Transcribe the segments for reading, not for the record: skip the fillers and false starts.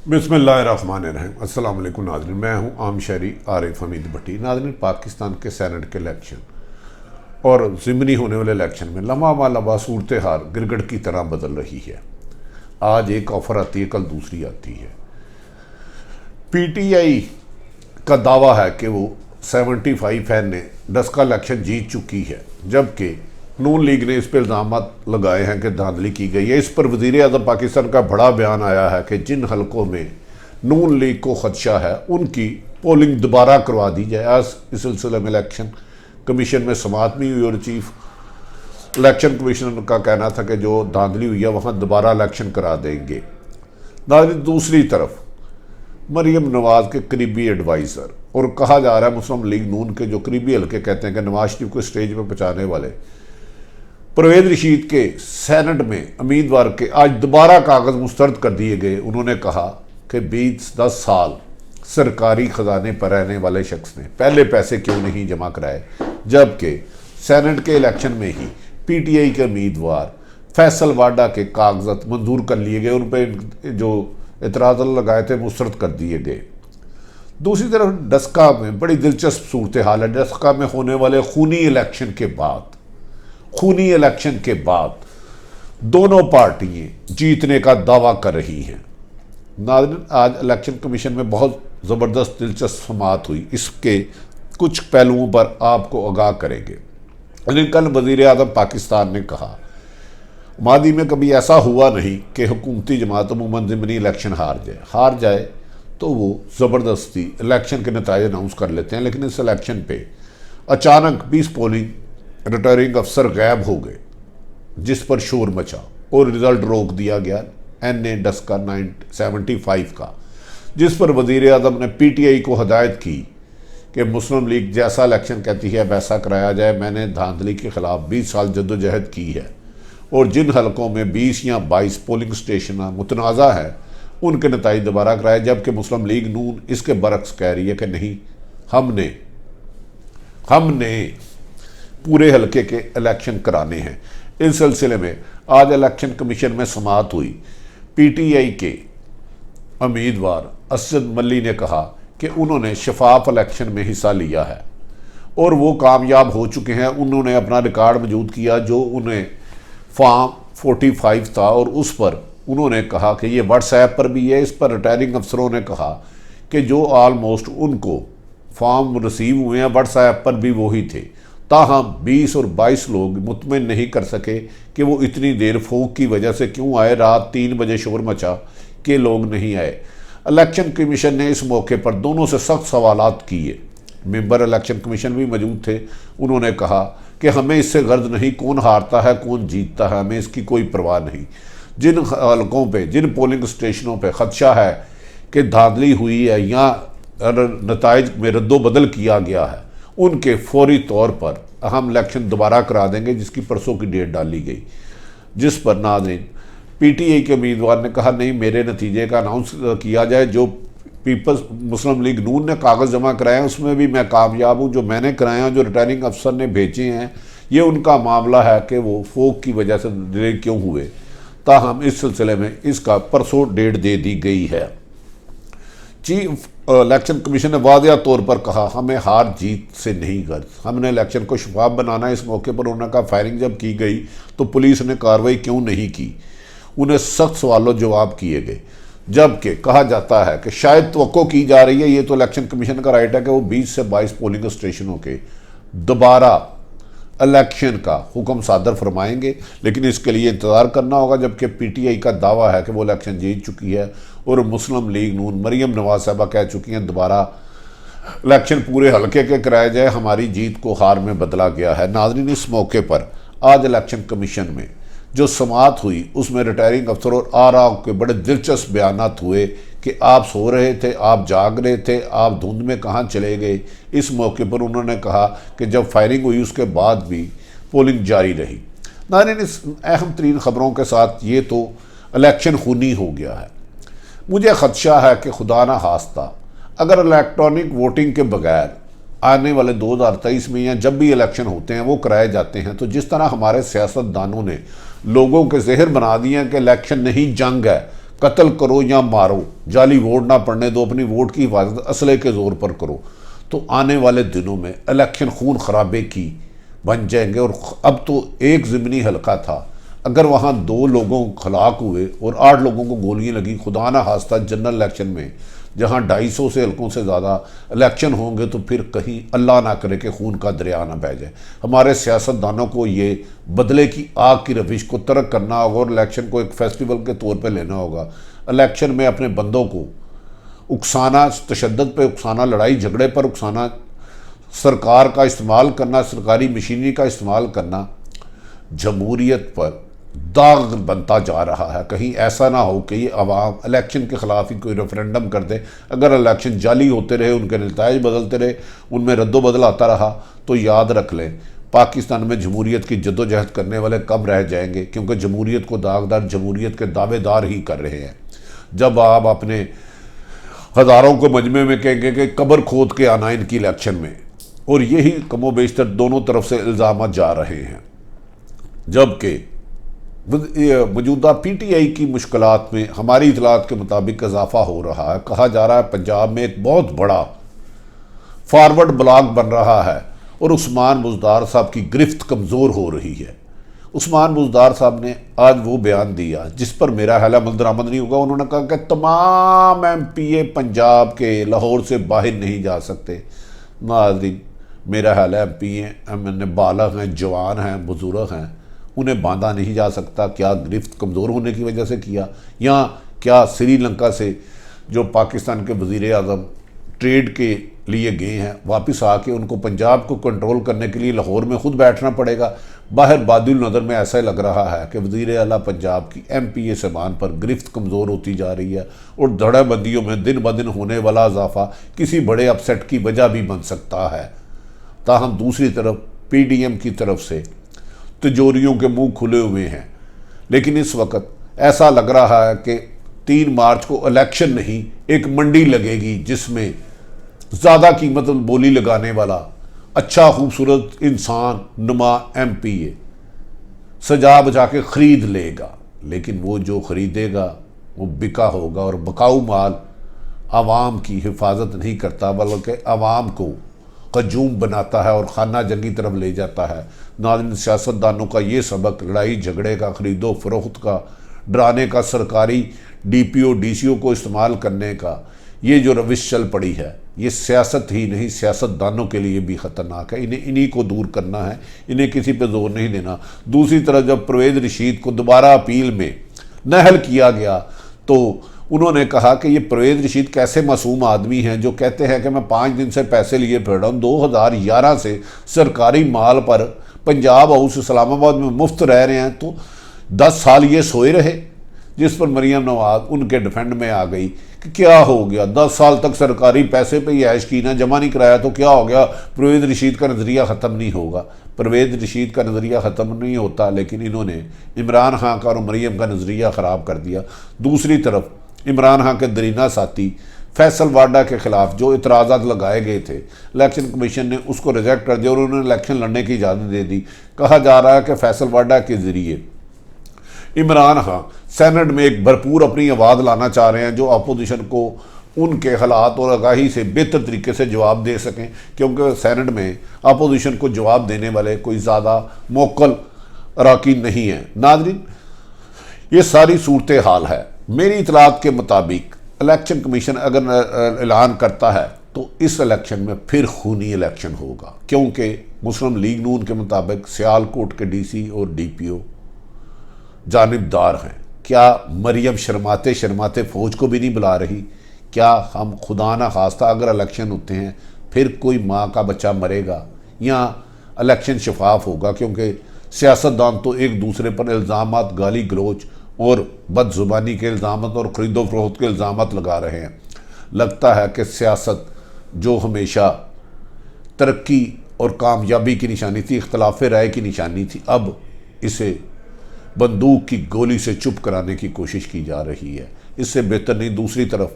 बिस्मिल्लाहिर्रहमानिर्रहीम। अस्सलाम वालेकुम नाज़रीन, मैं हूं आम शहरी आरिफ हमीद भट्टी। नाज़रीन, पाकिस्तान के सेनेट के इलेक्शन और ज़िमनी होने वाले इलेक्शन में लम्हा व लम्हा सूरत हाल गिरगट की तरह बदल रही है। आज एक ऑफ़र आती है, कल दूसरी आती है। PTI का दावा है कि वो 75 ने 10 का इलेक्शन जीत चुकी है, जबकि नून लीग ने इस पर इल्ज़ाम लगाए हैं कि धांधली की गई है। इस पर वज़ीर आज़म पाकिस्तान का बड़ा बयान आया है कि जिन हलकों में नून लीग को खदशा है उनकी पोलिंग दोबारा करवा दी जाए। आज इस सिलसिले में इलेक्शन कमीशन में समाअत भी हुई और चीफ इलेक्शन कमिश्नर का कहना था कि जो धांधली हुई है वहाँ दोबारा इलेक्शन करा देंगे। दूसरी तरफ मरीम नवाज़ के करीबी एडवाइज़र और कहा जा रहा है मुस्लिम लीग नून के जो करीबी हल्के कहते हैं कि नवाज शरीफ को स्टेज पर पहुँचाने वाले परवेज़ रशीद के सेनेट में उम्मीदवार के आज दोबारा कागज़ मुस्तरद कर दिए गए। उन्होंने कहा कि 10 साल सरकारी ख़जाने पर रहने वाले शख्स ने पहले पैसे क्यों नहीं जमा कराए, जबकि सेनेट के इलेक्शन में ही PTI के उम्मीदवार फैसल वाडा के कागजात मंजूर कर लिए गए, उन पर जो एतराज़ लगाए थे मुस्तरद कर दिए गए। दूसरी तरफ डस्का में बड़ी दिलचस्प सूरत हाल है। डस्का में होने वाले खूनी इलेक्शन के बाद दोनों पार्टियां जीतने का दावा कर रही हैं। नाज़रीन, आज इलेक्शन कमीशन में बहुत ज़बरदस्त दिलचस्प समाअत हुई, इसके कुछ पहलुओं पर आपको आगाह करेंगे। लेकिन कल वज़ीर आज़म पाकिस्तान ने कहा मादी में कभी ऐसा हुआ नहीं कि हुकूमती जमात अमूमन ज़िमनी इलेक्शन हार जाए तो वो ज़बरदस्ती इलेक्शन के नतीजे अनाउंस कर लेते हैं। लेकिन इस इलेक्शन पे अचानक 20 पोलिंग रिटर्निंग अफसर गायब हो गए, जिस पर शोर मचा और रिज़ल्ट रोक दिया गया NA डस्का 75 का, जिस पर वज़ीर आज़म ने PTI को हदायत की कि मुस्लिम लीग जैसा इलेक्शन कहती है वैसा कराया जाए। मैंने धांधली के ख़िलाफ़ 20 साल जद्दोजहद की है और जिन हलकों में 20 या 22 पोलिंग स्टेशन मुतनाज़ा है उनके नतीजे दोबारा कराए, जबकि मुस्लिम लीग नून इसके बरक्स कह रही है कि नहीं, हमने पूरे हलके के इलेक्शन कराने हैं। इस सिलसिले में आज इलेक्शन कमीशन में समाअत हुई। PTI के उम्मीदवार असद मल्ली ने कहा कि उन्होंने शफाफ इलेक्शन में हिस्सा लिया है और वो कामयाब हो चुके हैं। उन्होंने अपना रिकॉर्ड मौजूद किया जो उन्हें फॉर्म 45 था और उस पर उन्होंने कहा कि ये व्हाट्सएप पर भी है। इस पर रिटायरिंग अफसरों ने कहा कि जो ऑलमोस्ट उनको फॉर्म रिसीव हुए हैं व्हाट्सएप पर भी वही थे, ताहम 20 और 22 लोग मुतमिन नहीं कर सके कि वो इतनी देर फूक की वजह से क्यों आए। रात 3 बजे शोर मचा कि लोग नहीं आए। इलेक्शन कमीशन ने इस मौके पर दोनों से सख्त सवालात किए। मेंबर इलेक्शन कमीशन भी मौजूद थे। उन्होंने कहा कि हमें इससे गर्ज नहीं कौन हारता है कौन जीतता है, हमें इसकी कोई परवाह नहीं। जिन हलकों पे, जिन पोलिंग स्टेशनों पे खदशा है कि धांधली हुई है या नताइज में रद्दोबदल किया गया है, उनके फौरी तौर पर हम इलेक्शन दोबारा करा देंगे, जिसकी परसों की डेट डाली गई। जिस पर नाज़रीन PTI के उम्मीदवार ने कहा नहीं, मेरे नतीजे का अनाउंस किया जाए। जो पीपल्स मुस्लिम लीग नून ने कागज़ जमा कराए हैं उसमें भी मैं कामयाब हूँ। जो मैंने कराए हैं, जो रिटर्निंग अफसर ने भेजे हैं, ये उनका मामला है कि वो फोक की वजह से डिले क्यों हुए। ताहम इस सिलसिले में इसका परसों डेट दे दी गई है। चीफ इलेक्शन कमीशन ने वाज़ेह तौर पर कहा हमें हार जीत से नहीं गर्ज, हमने इलेक्शन को शफाफ बनाना है। इस मौके पर उन्होंने कहा फायरिंग जब की गई तो पुलिस ने कार्रवाई क्यों नहीं की, उन्हें सख्त सवालों जवाब किए गए। जबकि कहा जाता है कि शायद तवक्को की जा रही है, ये तो इलेक्शन कमीशन का राइट है कि वो 20 से 22 पोलिंग स्टेशनों के दोबारा इलेक्शन का हुक्म सादर फरमाएंगे, लेकिन इसके लिए इंतज़ार करना होगा। जबकि PTI का दावा है कि वो इलेक्शन जीत चुकी है और मुस्लिम लीग नून मरीम नवाज साहबा कह चुकी हैं दोबारा इलेक्शन पूरे हलके के कराए जाए, हमारी जीत को हार में बदला गया है। नाज़रीन, इस मौके पर आज इलेक्शन कमीशन में जो समाअत हुई उसमें रिटायरिंग अफसर और आरा के बड़े दिलचस्प बयानात हुए कि आप सो रहे थे, आप जाग रहे थे, आप धुंध में कहाँ चले गए। इस मौके पर उन्होंने कहा कि जब फायरिंग हुई उसके बाद भी पोलिंग जारी रही। नाज़रीन, इस अहम तरीन ख़बरों के साथ ये तो इलेक्शन खूनी हो गया है। मुझे ख़दशा है कि खुदा ना खास्ता अगर इलेक्ट्रॉनिक वोटिंग के बगैर आने वाले 2023 में या जब भी इलेक्शन होते हैं वो कराए जाते हैं, तो जिस तरह हमारे सियासतदानों ने लोगों के जहर बना दिए हैं कि इलेक्शन नहीं जंग है, कत्ल करो या मारो, जाली वोट ना पड़ने दो, अपनी वोट की हिफाजत असले के ज़ोर पर करो, तो आने वाले दिनों में इलेक्शन खून खराबे की बन जाएंगे। और अब तो एक ज़मीनी हलका था, अगर वहाँ 2 लोगों हलाक हुए और 8 लोगों को गोलियां लगी, खुदा ना खास्ता जनरल इलेक्शन में जहाँ 250 से हल्कों से ज़्यादा इलेक्शन होंगे, तो फिर कहीं अल्लाह ना करे कि खून का दरिया ना बह जाए। हमारे सियासतदानों को ये बदले की आग की रविश को तर्क करना होगा और इलेक्शन को एक फेस्टिवल के तौर पर लेना होगा। इलेक्शन में अपने बंदों को उकसाना, तशद्दुद पे उकसाना, लड़ाई झगड़े पर उकसाना, सरकार का इस्तेमाल करना, सरकारी मशीनरी का इस्तेमाल करना जमहूरियत पर दाग बनता जा रहा है। कहीं ऐसा ना हो कि ये अवाम इलेक्शन के ख़िलाफ़ ही कोई रेफरेंडम कर दे। अगर इलेक्शन जाली होते रहे, उनके नताइज बदलते रहे, उनमें रद्दोबदल आता रहा, तो याद रख लें पाकिस्तान में जमहूरियत की जद्दोजहद करने वाले कम रह जाएंगे, क्योंकि जमहूरियत को दागदार जमहूरियत के दावेदार ही कर रहे हैं। जब आप अपने हज़ारों को मजमे में कहेंगे कि कब्र खोद के आना इनकी इलेक्शन में, और यही कमो बेशतर दोनों तरफ से इल्ज़ाम जा रहे हैं। जबकि मौजूदा PTI की मुश्किलात में हमारी इतलात के मुताबिक इजाफा हो रहा है। कहा जा रहा है पंजाब में एक बहुत बड़ा फॉरवर्ड ब्लॉक बन रहा है और उस्मान बुज़दार साहब की गिरफ्त कमज़ोर हो रही है। उस्मान बुज़दार साहब ने आज वो बयान दिया जिस पर मेरा ख्याल अमल दरामद नहीं होगा। उन्होंने कहा कि तमाम MPA पंजाब के लाहौर से बाहर नहीं जा सकते। नाज़रीन, मेरा ख्याल है MPA बालग हैं, जवान हैं, बुजुर्ग हैं, उन्हें बांधा नहीं जा सकता। क्या गिरफ्त कमज़ोर होने की वजह से किया, या क्या श्रीलंका से जो पाकिस्तान के वज़ीर आज़म ट्रेड के लिए गए हैं, वापस आके उनको पंजाब को कंट्रोल करने के लिए लाहौर में खुद बैठना पड़ेगा? बाहर बादुल नज़र में ऐसा लग रहा है कि वज़ीर आला पंजाब की MPA सामान पर गिरफ्त कमज़ोर होती जा रही है और धड़ाबंदियों में दिन ब दिन होने वाला इजाफा किसी बड़े अपसेट की वजह भी बन सकता है। ताहम दूसरी तरफ PDM की तरफ से तिजोरियों के मुंह खुले हुए हैं, लेकिन इस वक्त ऐसा लग रहा है कि 3 मार्च को इलेक्शन नहीं, एक मंडी लगेगी जिसमें ज़्यादा कीमत बोली लगाने वाला अच्छा खूबसूरत इंसान नुमा MPA सजा बजा के ख़रीद लेगा, लेकिन वो जो ख़रीदेगा वो बिका होगा और बकाऊ माल आवाम की हिफाजत नहीं करता, बल्कि आवाम को हजूम बनाता है और खाना जंगी तरफ ले जाता है। नाज़रीन, सियासतदानों का ये सबक लड़ाई झगड़े का, ख़रीदो फरोख्त का, डराने का, सरकारी DPO DCO को इस्तेमाल करने का, ये जो रविश चल पड़ी है, ये सियासत ही नहीं सियासतदानों के लिए भी ख़तरनाक है। इन्हीं को दूर करना है, इन्हें किसी पे जोर नहीं देना। दूसरी तरफ जब परवेज़ रशीद को दोबारा अपील में नहल किया गया तो उन्होंने कहा कि ये परवेज़ रशीद कैसे मासूम आदमी हैं जो कहते हैं कि मैं 5 दिन से पैसे लिए फिर रहा हूँ। 2011 से सरकारी माल पर पंजाब हाउस इस्लामाबाद में मुफ्त रह रहे हैं, तो 10 साल ये सोए रहे। जिस पर मरियम नवाज उनके डिफेंड में आ गई कि क्या हो गया, 10 साल तक सरकारी पैसे पे ही ऐश की ना, जमा नहीं कराया तो क्या हो गया, परवेज़ रशीद का नज़रिया ख़त्म नहीं होगा। परवेज़ रशीद का नज़रिया ख़त्म नहीं होता, लेकिन इन्होंने इमरान खान का और मरियम का नज़रिया ख़राब कर दिया। दूसरी तरफ इमरान खान के दरीना साथी फैसल वाडा के ख़िलाफ़ जो इतराज़ात लगाए गए थे, इलेक्शन कमीशन ने उसको रिजेक्ट कर दिया और उन्होंने इलेक्शन लड़ने की इजाज़त दे दी। कहा जा रहा है कि फैसल वाडा के ज़रिए इमरान खान सेनेट में एक भरपूर अपनी आवाज़ लाना चाह रहे हैं जो अपोजिशन को उनके हालात और आगाही से बेहतर तरीके से जवाब दे सकें, क्योंकि सेनेट में अपोजिशन को जवाब देने वाले कोई ज़्यादा मोकल अरकान नहीं हैं। नाज़रीन, ये सारी सूरत हाल है। मेरी इतलात के मुताबिक इलेक्शन कमीशन अगर ऐलान करता है तो इस इलेक्शन में फिर खूनी इलेक्शन होगा, क्योंकि मुस्लिम लीग नून के मुताबिक सियालकोट के DC और DPO जानिबदार हैं। क्या मरियम शर्माते शर्माते फ़ौज को भी नहीं बुला रही? क्या हम खुदा ना खास्ता अगर इलेक्शन होते हैं फिर कोई माँ का बच्चा मरेगा या इलेक्शन शफाफ होगा? क्योंकि सियासतदान तो एक दूसरे पर इल्ज़ामात, गाली गलोच और बदजुबानी के इल्ज़ामात और ख़रीदो फरोख्त के इल्ज़ामात लगा रहे हैं। लगता है कि सियासत जो हमेशा तरक्की और कामयाबी की निशानी थी, इख्तलाफ राय की निशानी थी, अब इसे बंदूक की गोली से चुप कराने की कोशिश की जा रही है। इससे बेहतर नहीं। दूसरी तरफ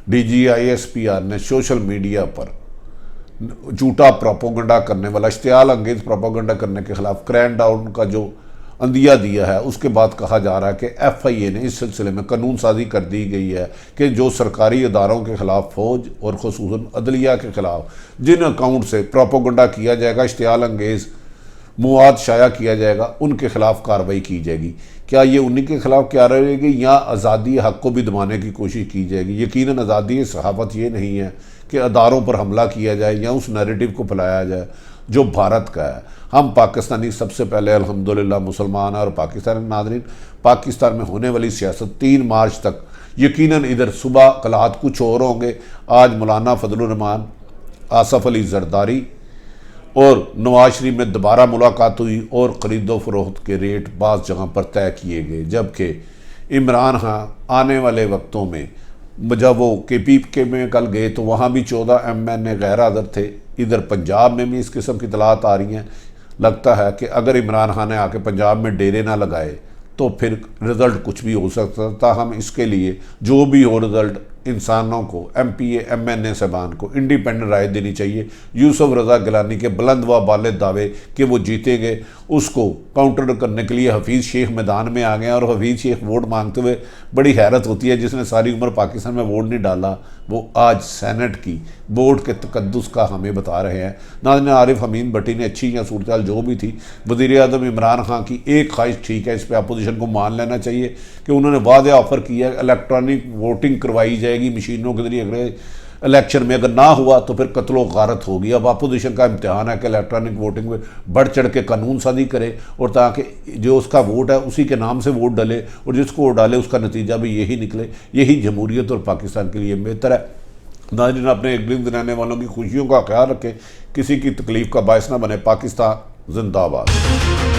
DGISPR ने सोशल मीडिया पर झूठा प्रोपोगंडा करने वाला, इश्तियाल अंगेज प्रोपोगंडा करने के ख़िलाफ़ क्रैक डाउन का जो अंदिया दिया है, उसके बाद कहा जा रहा है कि FIA ने इस सिलसिले में कानून साजी कर दी गई है कि जो सरकारी इदारों के ख़िलाफ़ फ़ौज और ख़ुसूसन अदलिया के ख़िलाफ़ जिन अकाउंट से प्रोपोगंडा किया जाएगा, इश्तियाल अंगेज़ मवाद शाया किया जाएगा, उनके ख़िलाफ़ कार्रवाई की जाएगी। क्या ये उन्हीं के ख़िलाफ़ क्या रहेगी या आज़ादी हक़ को भी दबाने की कोशिश की जाएगी? यकीनन आज़ादी सहाफ़त ये नहीं है कि अदारों पर हमला किया जाए या उस नैरेटिव को फैलाया जाए जो भारत का है। हम पाकिस्तानी सबसे पहले अल्हम्दुलिल्लाह मुसलमान और पाकिस्तानी नाज़रीन, पाकिस्तान में होने वाली सियासत 3 मार्च तक यकीनन इधर सुबह कलात कुछ और होंगे। आज मौलाना फजलुर रहमान, आसफ़ अली जरदारी और नवाज शरीफ में दोबारा मुलाकात हुई और ख़रीदो फरोख्त के रेट बाज़ जगह पर तय किए गए, जबकि इमरान खान आने वाले वक्तों में जब वो KPK में कल गए तो वहाँ भी 14 MNA गैर हाज़िर थे। इधर पंजाब में भी इस किस्म की इतलात आ रही हैं। लगता है कि अगर इमरान खान ने आके पंजाब में डेरे ना लगाए तो फिर रिज़ल्ट कुछ भी हो सकता था। हम इसके लिए जो भी हो रिज़ल्ट इंसानों को, MPA MNA साहबान को इंडिपेंडेंट राय देनी चाहिए। यूसुफ रज़ा गिलानी के बुलंद व बालिद दावे कि वो जीतेंगे, उसको काउंटर करने के लिए हफीज़ शेख मैदान में आ गए और हफीज़ शेख वोट मांगते हुए बड़ी हैरत होती है। जिसने सारी उम्र पाकिस्तान में वोट नहीं डाला, वो आज सेनेट की बोर्ड के तकद्दुस का हमें बता रहे हैं। नाज़रीन, आरिफ अमीन भट्टी ने अच्छी या सूरत जो भी थी, वज़ीर आज़म इमरान खान की एक ख्वाहिश ठीक है, इस पर अपोजिशन को मान लेना चाहिए कि उन्होंने वाज़ेह ऑफ़र किया है इलेक्ट्रॉनिक वोटिंग करवाई जाएगी मशीनों के ज़रिए। अगर इलेक्शन में अगर ना हुआ तो फिर कत्लो गारत होगी। अब अपोजिशन का इम्तिहान है कि इलेक्ट्रॉनिक वोटिंग में बढ़ चढ़ के कानून साजी करे और ताकि जो उसका वोट है उसी के नाम से वोट डाले और जिसको वोट डाले उसका नतीजा भी यही निकले। यही जमहूरियत और पाकिस्तान के लिए बेहतर है। नाज़रीन, अपने इर्द गिर्द रहने वालों की खुशियों का ख्याल रखें, किसी की तकलीफ़ का बायस ना बने। पाकिस्तान जिंदाबाद।